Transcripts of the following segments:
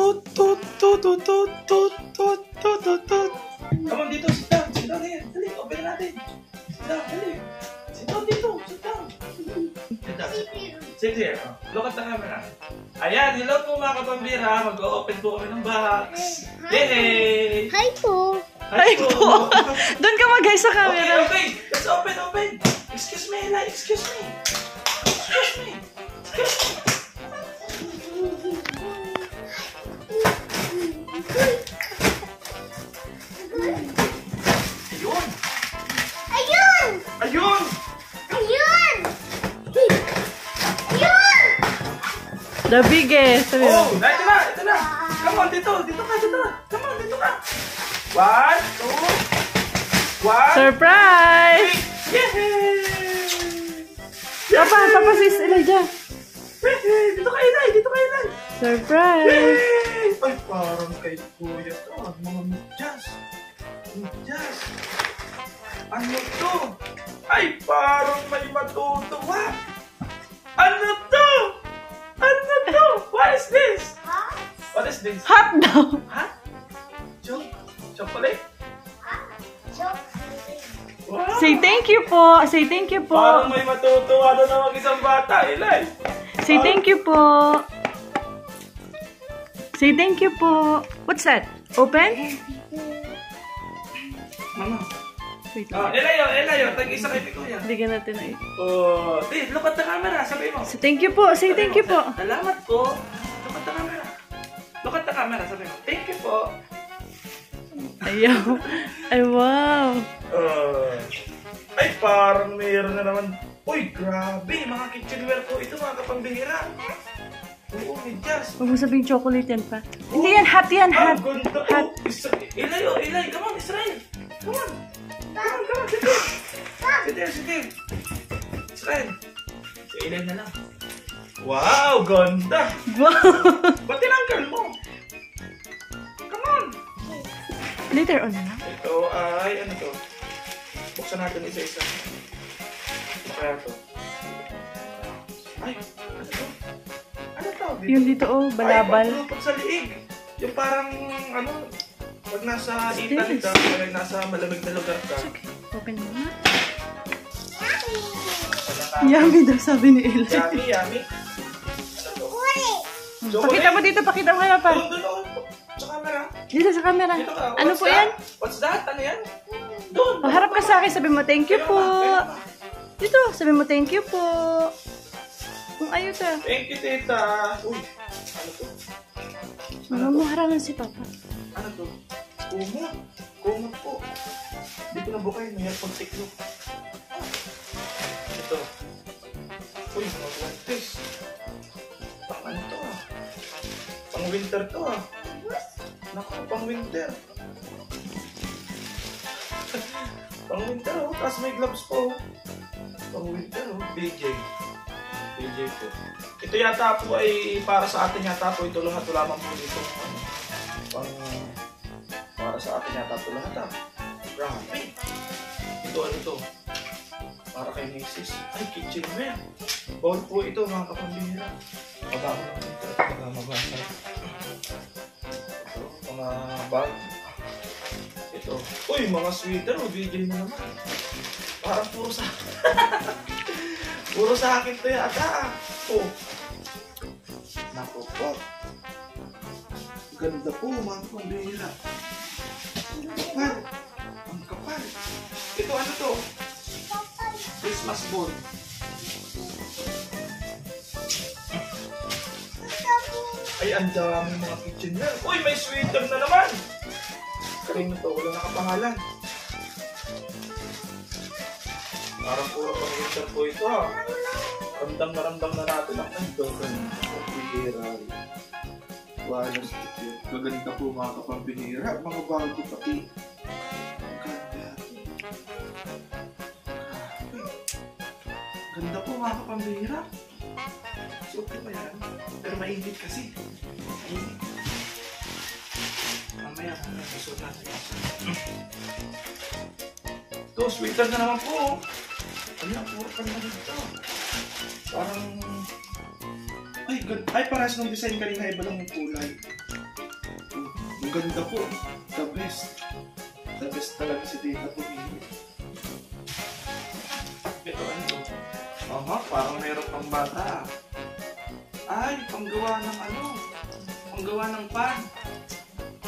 Come on dito, sit down. Sit down here. Dali, open natin. Sit down, dali. Sit down dito, sit down. Sit down, sit here. Look at the camera. Ayan, hello po mga kapambira. Mag-o-open po kami ng box. Yay! Hi po! Hi po! Doon ka mag-hi sa camera. Okay, let's open. Excuse me, Eli, excuse me. Ayun! The biggest. Oh, ito na. Come on, dito ka. Come on, dito ka. 1, 2, 1. Surprise! Yay! Papa sis Elijah. Dito ka, Eli. Surprise! Yay! Ay, parang kay Kuya to. Mga medyas. Ano to? Ay, parang may matutuwa. Ano to? What is this? Hot daw. Ha? Chocolate? Wow. Say thank you po. Parang may matutuwa na naman isang bata, Eli. Say thank you po. What's that? Open? Mama. Wait lang. Elayo, tag-isa kay Kuya. Bigyan natin na Oh, look at the camera, sabi mo. Say thank you po. Salamat po. Look at the camera, sabi mo. Thank you po. Ayaw. Ay, wow. Ay, parang mayroon na naman. Uy, grabe. Mga kitchenware po ito, mga kapambihira. Oo, medyas. Huwag mo sabihin chocolate yan pa. Hindi yan, hot yan, hot. Ganda po. Eli, come on, Israel. Come on, sit there. Israel. Si Eli na lang. Wow, ganda. Wow. Ba't tinanggal mo? Come on. Later on na lang. Ito ay, ano to? Buksan natin isa-isa. Ano kaya to? Ay, ano to? Yung dito, balabal. Ay, pag sa liig. Yung parang, pag nasa Italy ka, pag nasa malamig na lugar ka. Okay, open mo na. Yummy daw, sabi ni Eli. Yummy. Ano to? Pakita mo dito, pakita mo kaya pa. Doon. Sa camera. Dito sa camera. Dito ka. Ano po yan? What's that? Ano yan? Doon. Harap ka sa akin, sabi mo thank you po. Dito, sabi mo thank you po. Kung ayos ah. Thank you, tita. Uy, ano to? Mamumuharangan si Papa. Ano to? Kumot po. Hindi ko nabukay. May airpod tiklop. Ito. Uy, mag-wantis. Pang ano to ah? Pang winter to ah. Naku, pang winter. Pang winter oh. Tapos may gloves po. Pang winter oh. BJ po. Ito yata po ay para sa atin yata po. Ito lahat lamang po dito. Para sa atin yata po lahat ah. Grabe. Ito ano to? Para kay Mrs. Ay, kitchenware. Bowl po ito mga kapambihira. Mabaho lang ito. Mabasa. Ito, mga bag. Ito. Uy, mga sweater. BJ mo naman. Parang puro sa... Puro sa akin ito yata. Oh. Naku po. Ganda po mga kapambihira. Ang kapal. Ito ano to? Christmas ball. Ay, ang dami mga kitchenware. Uy, may sweater na naman. Kanino to? Wala nakapangalan. Parang puro pang-winter po ito ha. Ramdam na natin ang ito. Kapambihira. Wala sticker. Maganda po mga kapambihira. Mga bago pati. Ganda po mga kapambihira. Suot ko ba yan? Pero mainit kasi. Mainit. Mamaya susuot natin yan. Ito, sweater na naman po. Ano, puro ka na dito. Parang... Ay, parehas ng design kanina. Iba lang yung kulay. ganda po. The best. The best talaga si Tita po. Ito ano to? Aha, parang meron pang bata. Ay, panggawa ng ano? Panggawa ng pan.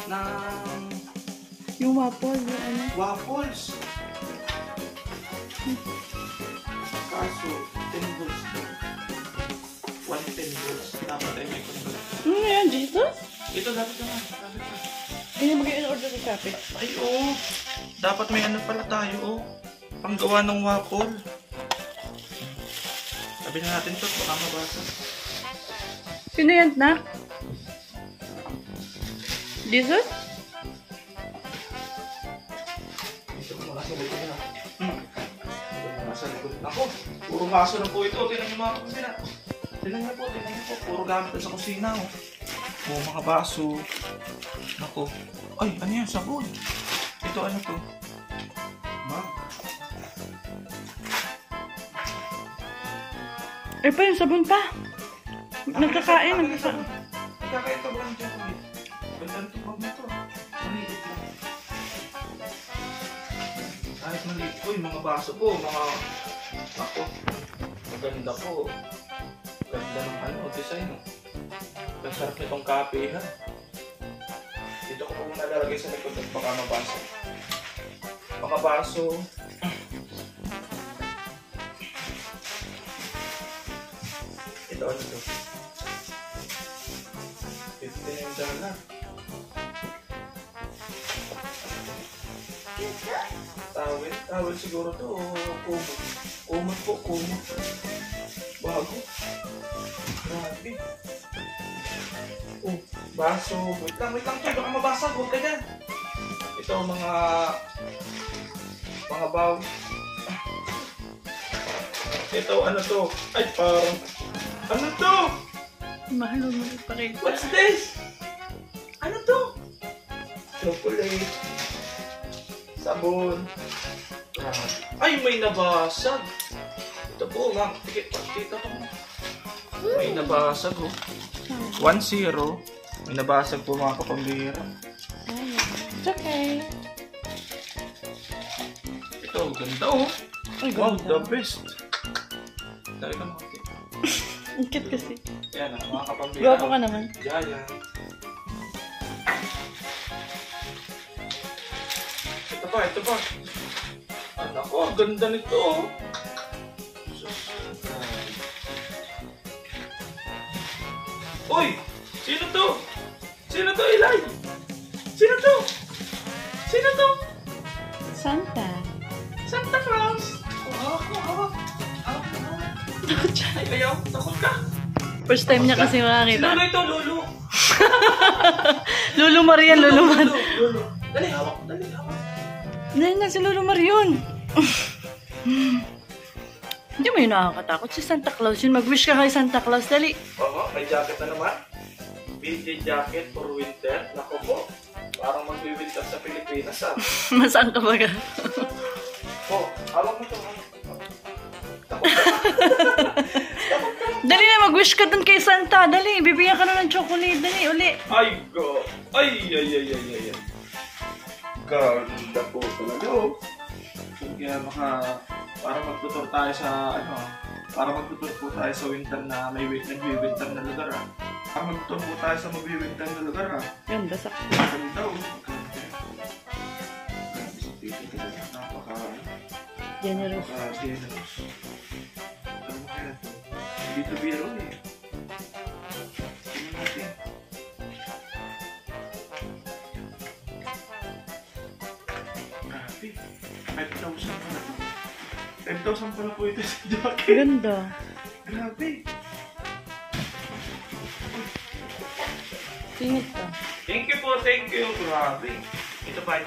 Ng Yung waffle, yung ano. waffles. Kaso, 10 volts to. 110 volts. Dapat ay may control. Ano yan, Jesus? Ito, dapat naman. Dapat naman. Hindi mo in-order ng kape. Ay, oo. Dapat may ano pala tayo, oh. Panggawa ng waffle. Sabi na natin to, baka mabasa. Sino yan, na? Jesus? Ito mo nasa likod na. Ito mo nasa likod. Ako, puro baso na po ito. Tingnan niyo mga kapatid. Tingnan niyo po. Puro gamit na sa kusina, oh. Oh, mga baso. Ako. Ay, ano yan? Sabon. Ito, ano to? Mug. Eh pa yung sabon pa. Nagkakain. Nagkakain ka ba ng chocolate? Ganda nito pag nito. Maliit lang. Kahit maliit po, yung mga baso po, mga... Ako, maganda po. Ganda ng ano, design. Ang sarap nitong kape, ha? Dito ko po nalalagay sa likod at baka mabasa. Mga baso. Ito, ano ito? $15. Tawel siguro to o kumot. Kumot po, kumot. Bago. Grabe. Oh, baso. Wait lang to. Baka mabasag. Huwag ka dyan. Ito, mga baw. Ito, ano to? Ay, parang... Ano to? Mahal mo ipakita. What's this? Ano to? Chocolate. Sabon. Ay, may nabasag. Ito po, ma'am. Kita to. May nabasag, oh. 1-0. May nabasag po mga kapambira. It's okay. Ito, ganda, oh. Ay, Wow, ganda. the best. Dali ka makakit. Ang cute kasi. Yan, mga kapambira. Gwapo ka naman. Yan. Ito pa. Anak ko, ang ganda nito, oh. Uy! Sino to? Sino to, Eli? Sino to? Santa. Santa Claus! Hawak. Takot siya. Ay, ayaw. Takot ka. First time niya kasi Si makakita. Lolo ito, Lolo. Lolo Marian, Lolo Marian. Lolo. Dali, hawak. Dahil na si Lolo Marion. Hindi mo yun nakakatakot si Santa Claus. Yun, mag-wish ka kay Santa Claus. Dali. Oo, may jacket na naman. Vintage jacket for winter. Naku po. Parang mag-winter sa Pilipinas, ah. Masaan ka ba ka? Oh, hawak mo ito. Takot ka. Dali na, mag-wish ka dun kay Santa. Dali, bibigyan ka na ng chocolate. Dali, uli. Ay, go. Ay. Ganda po talaga, oh. Kaya para magtutur tayo sa, para magtutur po tayo sa winter na nag-winter na lugar, ah. Para magtutur po tayo sa mag-winter na lugar, ah. Ganda, sakto. Ganda, oh. Generous. Generous. Ano mo kaya ito? Hindi ito biro, eh. Tingnan natin. Grabe. 5,000 pala ito. 5,000 pala po ito sa jacket. Ganda. Grabe. Singit ka. Thank you. Grabe. Ito pa.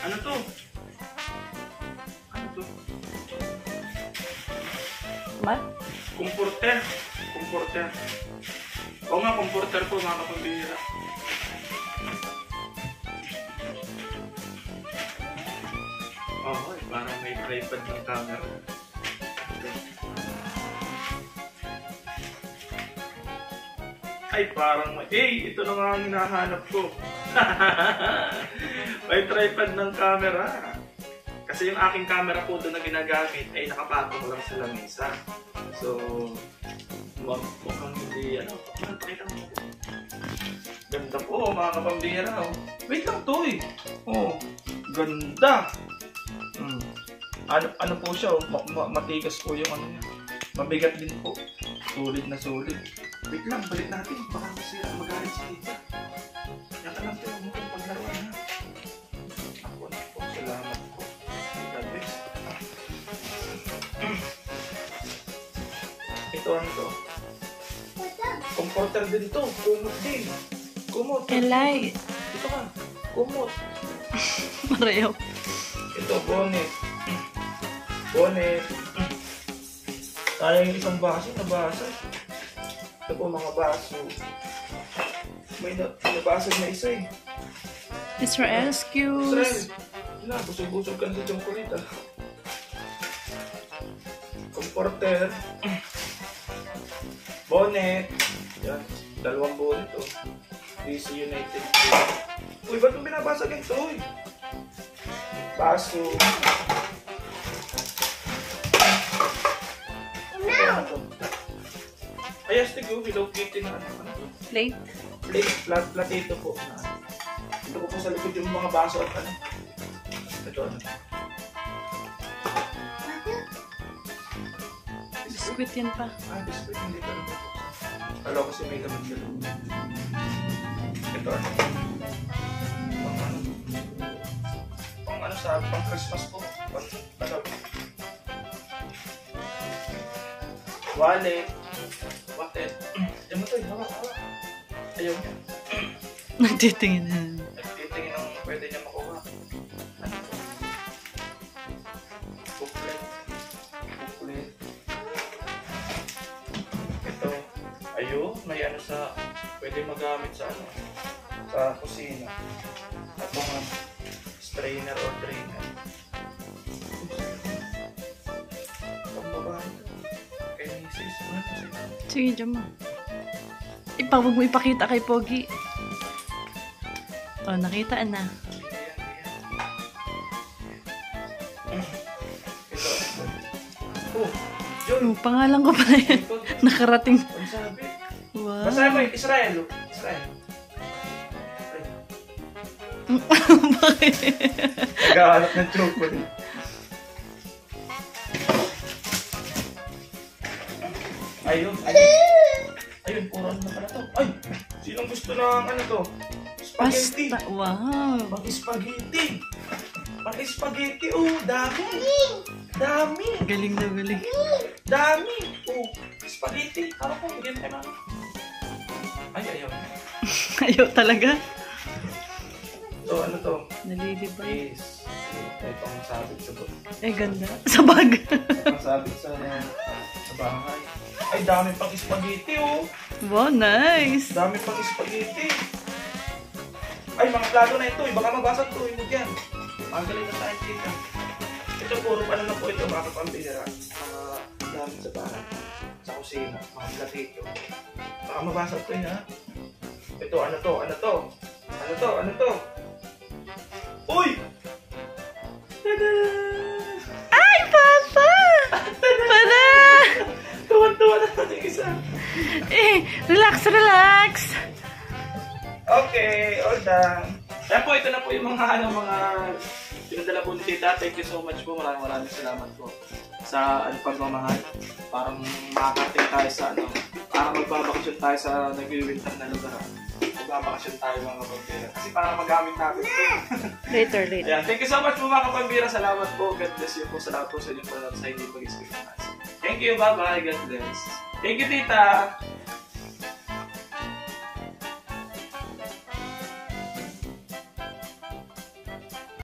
Ano to? Ma? Comforter. Oo nga, comforter po mga kapambihira. Oo, parang may tripod ng camera. Ay, parang, ito na nga ang hinahanap ko. May tripod ng camera. Kasi yung aking camera po doon na ginagamit ay nakapatong lang sa lamesa. So, mukhang hindi, pakita mo. Ganda po, mga kapambira. Oh. Wait lang to eh. Oh, ganda. Ano po siya, matigas po yung ano niya. Mabigat din po. Sulit na sulit. Wait lang, balik natin. Baka masira, magalit si Tita. Yan ka lang tayo, mukhang paglaruan ha. Ako na po, salamat po. God bless. Ito ano to? Comforter din to. Kumot din. Kumot. Elay. Ito ka. Kumot. Mareho. Ito, bonnet. Bonnet. Sayang yung isang baso, nabasa. Ito po mga baso. May nabasag na isa eh. Israel, excuse. Israel, wala, busog-busog ka sa chocolate ah. Comforter. Bonnet. Yan, dalawang bonnet oh. DC United. Uy, ba't mo binabasag ito eh? Baso. Ay, astig yung Hello Kitty na ano. Plate. Plate ito po. Ito po sa likod yung mga baso at ano. Ito ano. Biskuit yan pa. Biskuit hindi ka na po. Alam kasi may laman ka lang. Ito ano. Pang ano sa pang Christmas po. Pang wallet. Bakit? Ayaw mo ito, hawak. Ayaw niya. Nagtitingin na. Nagtitingin ang pwede niya makuha. Ano ito? Booklet. Ito. Ayun, may ano sa, pwede magamit sa ano, sa kusina. At mga strainer or drainer. Pagbabahan ito. Kay Mrs. Ano ito sa'yo? Sige, dyan mo. Huwag mo ipakita kay Pogi. Oh, nakita na. Oh, John. Oh, pangalan ko pala yan. Nakarating. Ang sabi. Wow. Basahin mo yung Israel. Israel. Bakit? Nag-aalap ng chocolate. Ayun. Ayun, puro ano na pala to. Ay! Sinong gusto ng ano to? Spaghetti. Pasta. Wow. Mag-spaghetti. Mag-spaghetti. Oh, dami. Dami. Galing na galing. Dami. Oh, spaghetti. Harap ko, bigyan tayo mama. Ay, ayaw. Ayaw talaga. So, ano to? Nalilibay. Yes. May pang-sabit sa bag. Eh, ganda. Sa bag. Pang-sabit sa bahay. Ay, dami pang spaghetti, oh. Wow, nice. Dami pang spaghetti. Ay, mga plato na ito. Baka mabasag to. Imod yan. Magaling na tayo dito. Ito, puro ano na po ito. Mga kapambira. Mga gamit sa bahay. Sa kusina. Mga platito. Baka mabasag to yun, ha? Ito, ano to? Ano to? Ano to? Ano to? Uy! Tada! Ay, Papa! Para! Tuwan-tuwa na natin isa. Eh, relax, relax. Okay, all done. Yan po, ito na po yung mga pinadala po ni Tita. Thank you so much po. Maraming salamat po sa pagmamahal. Parang makakarating tayo sa parang magbabakasyon tayo sa nag-winter na lugar. Magbabakasyon tayo mga kapambira. Kasi para magamit natin ito. Later. Ayan, thank you so much po mga kapambira. Salamat po. God bless you po. Salamat po sa inyo po sa hindi pag-experience. Thank you. Bye-bye. God bless. Thank you, Tita.